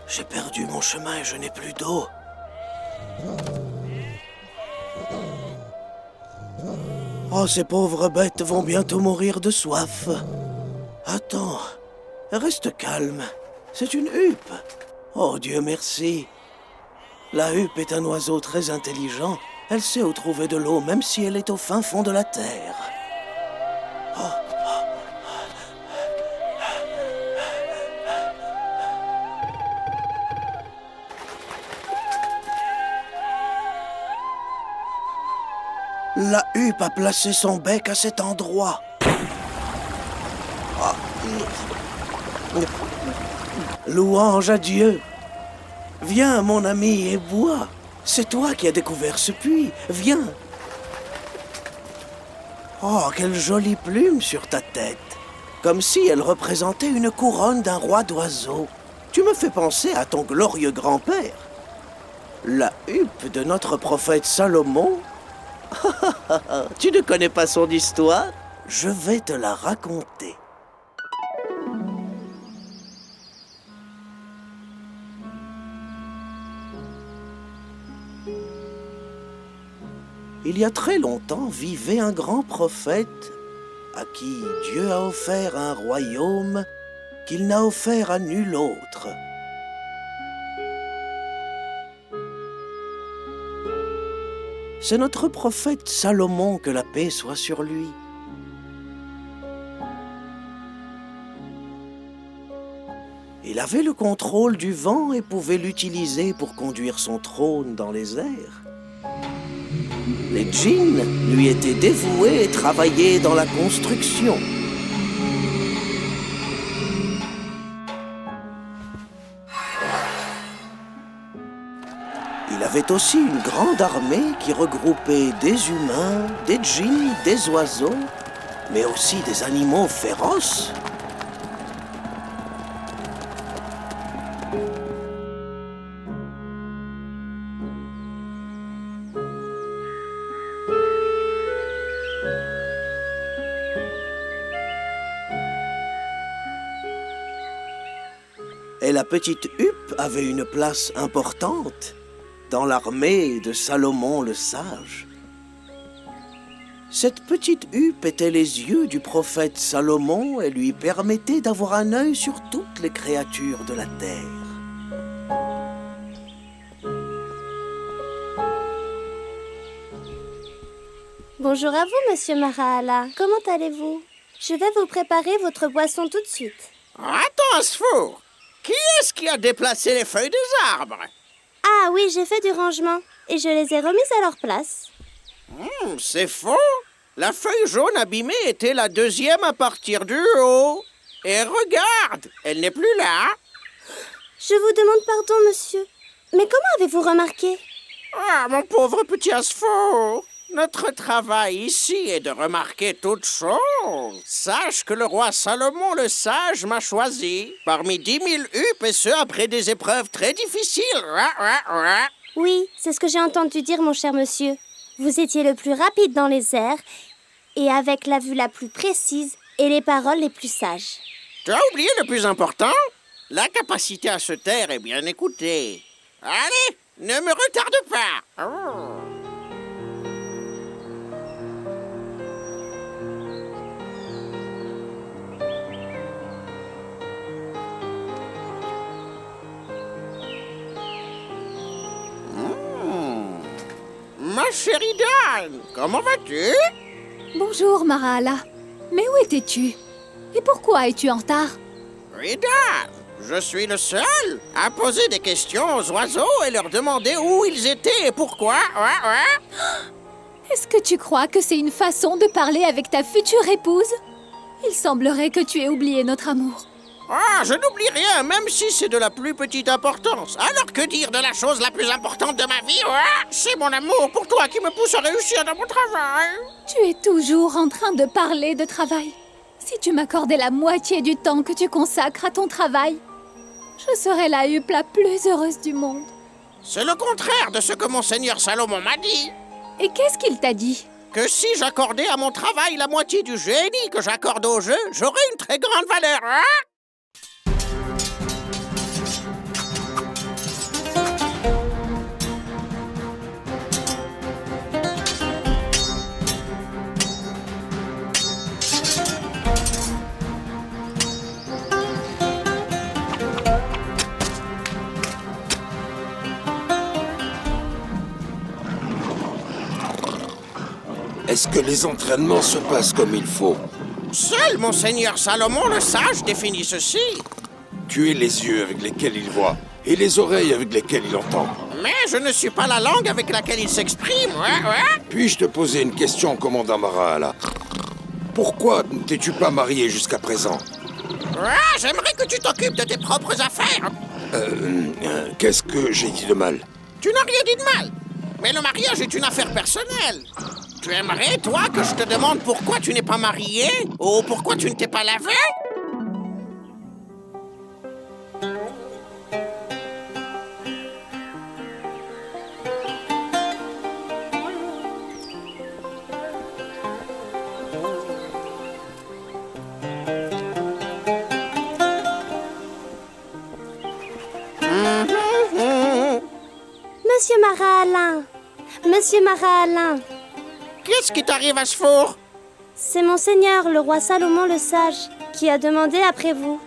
J'ai perdu mon chemin et je n'ai plus d'eau. Oh, ces pauvres bêtes vont bientôt mourir de soif. Attends, reste calme. C'est une huppe. Oh, Dieu merci. La huppe est un oiseau très intelligent. Elle sait où trouver de l'eau, même si elle est au fin fond de la terre. La huppe a placé son bec à cet endroit. Louange à Dieu. Viens, mon ami, et bois. C'est toi qui as découvert ce puits. Viens. Oh, quelle jolie plume sur ta tête. Comme si elle représentait une couronne d'un roi d'oiseaux. Tu me fais penser à ton glorieux grand-père. La huppe de notre prophète Salomon. Tu ne connais pas son histoire? Je vais te la raconter. Il y a très longtemps vivait un grand prophète à qui Dieu a offert un royaume qu'il n'a offert à nul autre. C'est notre prophète Salomon, que la paix soit sur lui. Il avait le contrôle du vent et pouvait l'utiliser pour conduire son trône dans les airs. Les djinns lui étaient dévoués et travaillaient dans la construction. Il avait aussi une grande armée qui regroupait des humains, des djinns, des oiseaux, mais aussi des animaux féroces. Et la petite huppe avait une place importante dans l'armée de Salomon le sage. Cette petite huppe était les yeux du prophète Salomon et lui permettait d'avoir un œil sur toutes les créatures de la terre. Bonjour à vous, monsieur Marahala. Comment allez-vous? Je vais vous préparer votre boisson tout de suite. Attends, Sfour! Qui est-ce qui a déplacé les feuilles des arbres? Ah oui, j'ai fait du rangement et je les ai remises à leur place. C'est faux! La feuille jaune abîmée était la deuxième à partir du haut. Et regarde, elle n'est plus là. Je vous demande pardon, monsieur. Mais comment avez-vous remarqué? Ah, mon pauvre petit Asfour! Notre travail ici est de remarquer toutes choses. Sache que le roi Salomon le sage m'a choisi parmi 10 000 huppes, et ce après des épreuves très difficiles. Oui, c'est ce que j'ai entendu dire, mon cher monsieur. Vous étiez le plus rapide dans les airs et avec la vue la plus précise et les paroles les plus sages. Tu as oublié le plus important? La capacité à se taire et bien écouter. Allez, ne me retarde pas. Ma chérie Dan, comment vas-tu? Bonjour, Marahala. Mais où étais-tu? Et pourquoi es-tu en retard? Oui, Dan, je suis le seul à poser des questions aux oiseaux et leur demander où ils étaient et pourquoi. Est-ce que tu crois que c'est une façon de parler avec ta future épouse? Il semblerait que tu aies oublié notre amour. Ah, je n'oublie rien, même si c'est de la plus petite importance. Alors que dire de la chose la plus importante de ma vie? C'est mon amour pour toi qui me pousse à réussir dans mon travail. Tu es toujours en train de parler de travail. Si tu m'accordais la moitié du temps que tu consacres à ton travail, je serais la huppe la plus heureuse du monde. C'est le contraire de ce que mon seigneur Salomon m'a dit. Et qu'est-ce qu'il t'a dit? Que si j'accordais à mon travail la moitié du génie que j'accorde au jeu, j'aurais une très grande valeur. Est-ce que les entraînements se passent comme il faut? Seul Monseigneur Salomon le Sage définit ceci. Tu es les yeux avec lesquels il voit et les oreilles avec lesquelles il entend. Mais je ne suis pas la langue avec laquelle il s'exprime, ouais. Puis-je te poser une question, commandant Marahala? Pourquoi ne t'es-tu pas marié jusqu'à présent? Ouais, j'aimerais que tu t'occupes de tes propres affaires. Qu'est-ce que j'ai dit de mal? Tu n'as rien dit de mal. Mais le mariage est une affaire personnelle. Tu aimerais, toi, que je te demande pourquoi tu n'es pas marié? Ou pourquoi tu ne t'es pas lavé? Monsieur Marahalin! Monsieur Marahalin! Qu'est-ce qui t'arrive, Asfour? C'est Monseigneur, le roi Salomon le Sage, qui a demandé après vous.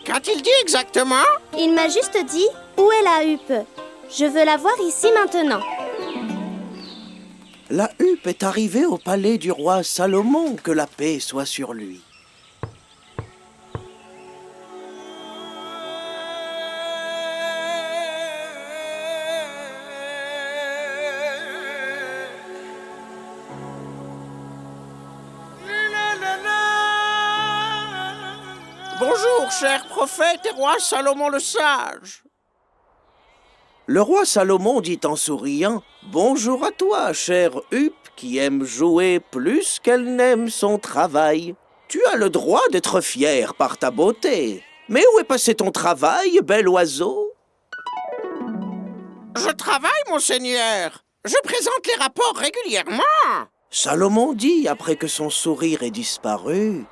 Qu'a-t-il dit exactement? Il m'a juste dit où est la huppe. Je veux la voir ici maintenant. La huppe est arrivée au palais du roi Salomon, que la paix soit sur lui. Bonjour, cher prophète et roi Salomon le Sage. Le roi Salomon dit en souriant « Bonjour à toi, chère huppe, qui aime jouer plus qu'elle n'aime son travail. Tu as le droit d'être fier par ta beauté. Mais où est passé ton travail, bel oiseau ?» Je travaille, monseigneur. Je présente les rapports régulièrement. Salomon dit après que son sourire est disparu.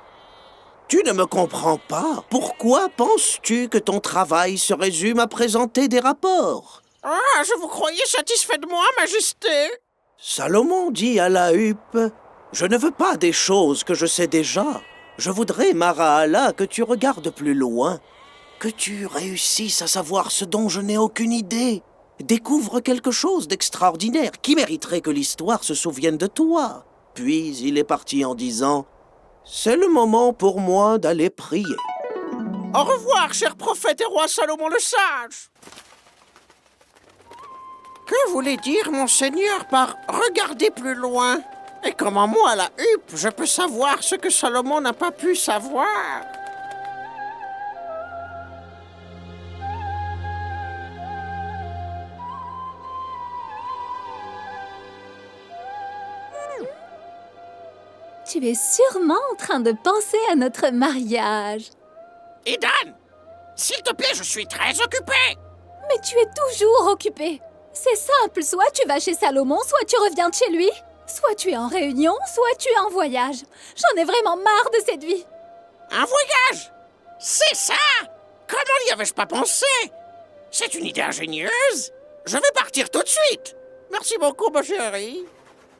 Tu ne me comprends pas. Pourquoi penses-tu que ton travail se résume à présenter des rapports? Ah, je vous croyais satisfait de moi, Majesté. Salomon dit à la huppe, « Je ne veux pas des choses que je sais déjà. Je voudrais, Marahala, que tu regardes plus loin, que tu réussisses à savoir ce dont je n'ai aucune idée. Découvre quelque chose d'extraordinaire qui mériterait que l'histoire se souvienne de toi. » Puis il est parti en disant, « C'est le moment pour moi d'aller prier. » Au revoir, cher prophète et roi Salomon le Sage. Que voulait dire monseigneur par « regarder plus loin » ? Et comment moi, la huppe, je peux savoir ce que Salomon n'a pas pu savoir? Tu es sûrement en train de penser à notre mariage. Idan, s'il te plaît, je suis très occupé. Mais tu es toujours occupé. C'est simple, soit tu vas chez Salomon, soit tu reviens de chez lui. Soit tu es en réunion, soit tu es en voyage. J'en ai vraiment marre de cette vie. Un voyage? C'est ça? Comment n'y avais-je pas pensé? C'est une idée ingénieuse. Je vais partir tout de suite. Merci beaucoup, ma chérie.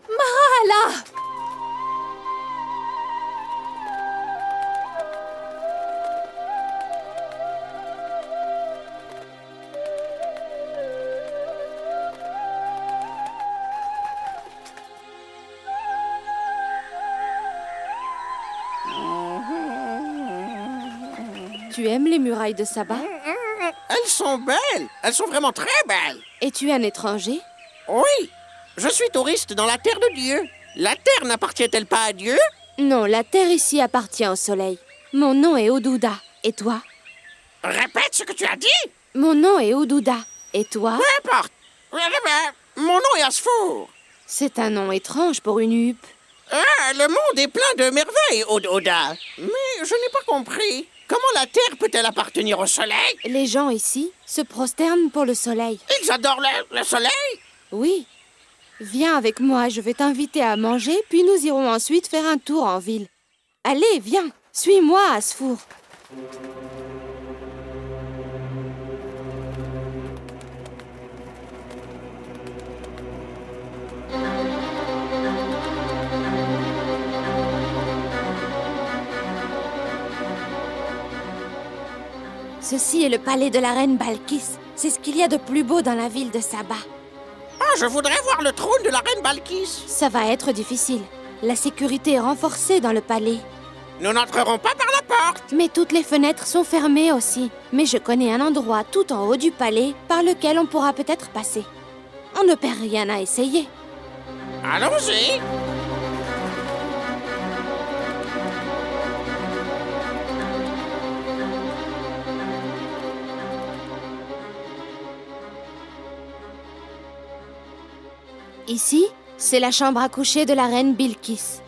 Marahala! Tu aimes les murailles de Saba? Elles sont belles. Elles sont vraiment très belles. Et tu es un étranger? Oui, je suis touriste dans la terre de Dieu. La terre n'appartient-elle pas à Dieu? Non, la terre ici appartient au soleil. Mon nom est Odouda. Et toi? Répète ce que tu as dit. Mon nom est Odouda. Et toi? Peu importe. Mon nom est Asfour. C'est un nom étrange pour une huppe. Ah, le monde est plein de merveilles, Oda. Mais je n'ai pas compris. Comment la terre peut-elle appartenir au soleil? Les gens ici se prosternent pour le soleil. Ils adorent le soleil? Oui. Viens avec moi, je vais t'inviter à manger, puis nous irons ensuite faire un tour en ville. Allez, viens, suis-moi, Asfour. Ceci est le palais de la reine Balkis. C'est ce qu'il y a de plus beau dans la ville de Saba. Ah, je voudrais voir le trône de la reine Balkis. Ça va être difficile. La sécurité est renforcée dans le palais. Nous n'entrerons pas par la porte. Mais toutes les fenêtres sont fermées aussi. Mais je connais un endroit tout en haut du palais par lequel on pourra peut-être passer. On ne perd rien à essayer. Allons-y. Ici, c'est la chambre à coucher de la reine Bilqis.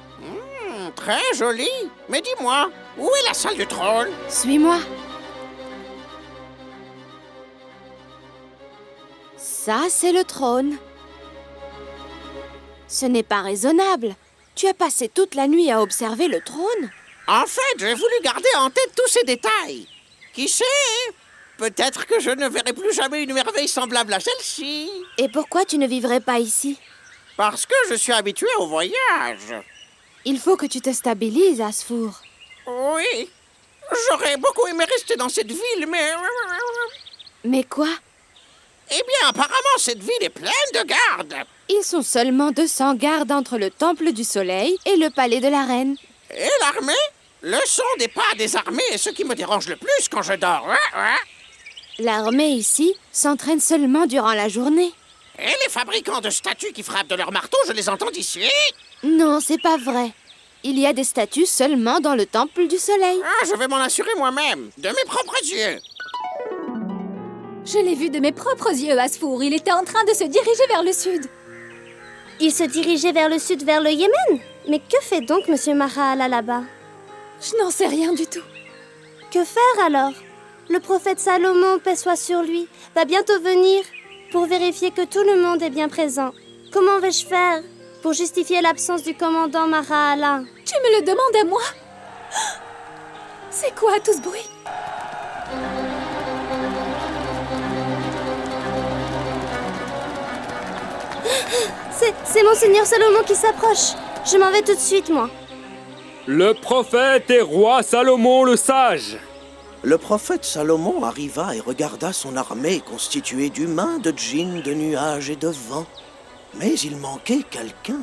Très joli. Mais dis-moi, où est la salle du trône? Suis-moi. Ça, c'est le trône. Ce n'est pas raisonnable. Tu as passé toute la nuit à observer le trône. En fait, j'ai voulu garder en tête tous ces détails. Qui sait? Peut-être que je ne verrai plus jamais une merveille semblable à celle-ci. Et pourquoi tu ne vivrais pas ici? Parce que je suis habitué au voyage. Il faut que tu te stabilises, Asfour. Oui, j'aurais beaucoup aimé rester dans cette ville, mais... Mais quoi? Eh bien, apparemment, cette ville est pleine de gardes. Ils sont seulement 200 gardes entre le Temple du Soleil et le palais de la reine. Et l'armée? Le son des pas des armées est ce qui me dérange le plus quand je dors. L'armée ici s'entraîne seulement durant la journée. Et les fabricants de statues qui frappent de leur marteau, je les entends d'ici. Non, c'est pas vrai. Il y a des statues seulement dans le Temple du Soleil. Ah, je vais m'en assurer moi-même, de mes propres yeux. Je l'ai vu de mes propres yeux, Asfour. Il était en train de se diriger vers le sud. Il se dirigeait vers le sud, vers le Yémen. Mais que fait donc Monsieur Mahala là-bas? Je n'en sais rien du tout. Que faire alors? Le prophète Salomon, paix soit sur lui, va bientôt venir pour vérifier que tout le monde est bien présent. Comment vais-je faire pour justifier l'absence du commandant Mahala? Tu me le demandes à moi? C'est quoi tout ce bruit? C'est Monseigneur Salomon qui s'approche. Je m'en vais tout de suite, moi. Le prophète et roi Salomon le sage. Le prophète Salomon arriva et regarda son armée constituée d'humains, de djinns, de nuages et de vent. Mais il manquait quelqu'un.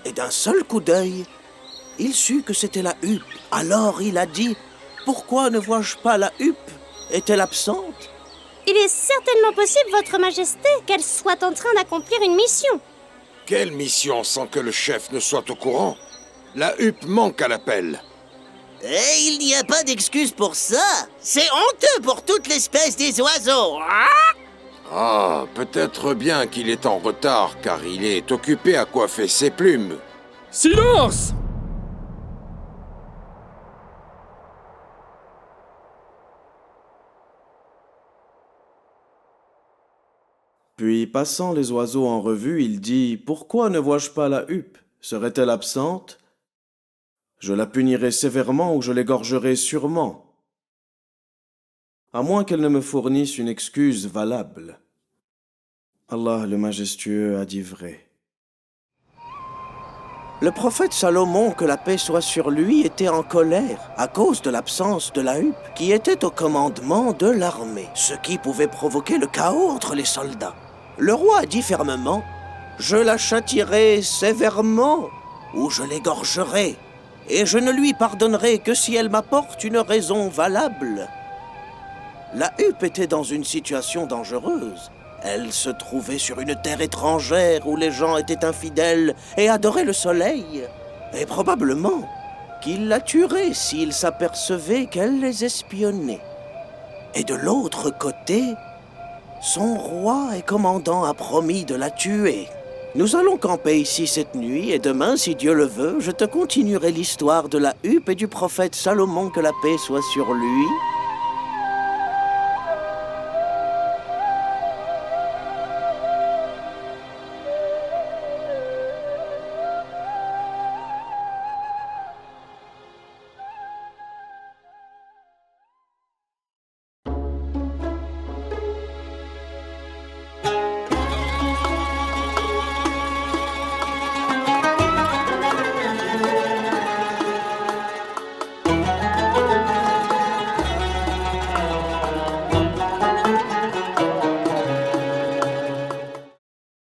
Et d'un seul coup d'œil, il sut que c'était la huppe. Alors il a dit « Pourquoi ne vois-je pas la huppe? Est-elle absente ?» Il est certainement possible, Votre Majesté, qu'elle soit en train d'accomplir une mission. Quelle mission sans que le chef ne soit au courant? La huppe manque à l'appel. Et il n'y a pas d'excuse pour ça. C'est honteux pour toute l'espèce des oiseaux. Ah, peut-être bien qu'il est en retard, car il est occupé à coiffer ses plumes. Silence! Puis, passant les oiseaux en revue, il dit « Pourquoi ne vois-je pas la huppe? Serait-elle absente? Je la punirai sévèrement ou je l'égorgerai sûrement, à moins qu'elle ne me fournisse une excuse valable. Allah le Majestueux a dit vrai. » Le prophète Salomon, que la paix soit sur lui, était en colère à cause de l'absence de la huppe qui était au commandement de l'armée, ce qui pouvait provoquer le chaos entre les soldats. Le roi a dit fermement « Je la châtierai sévèrement ou je l'égorgerai, et je ne lui pardonnerai que si elle m'apporte une raison valable. » La huppe était dans une situation dangereuse. Elle se trouvait sur une terre étrangère où les gens étaient infidèles et adoraient le soleil. Et probablement qu'il la tuerait s'il s'apercevait qu'elle les espionnait. Et de l'autre côté, son roi et commandant a promis de la tuer. Nous allons camper ici cette nuit et demain, si Dieu le veut, je te continuerai l'histoire de la huppe et du prophète Salomon, que la paix soit sur lui.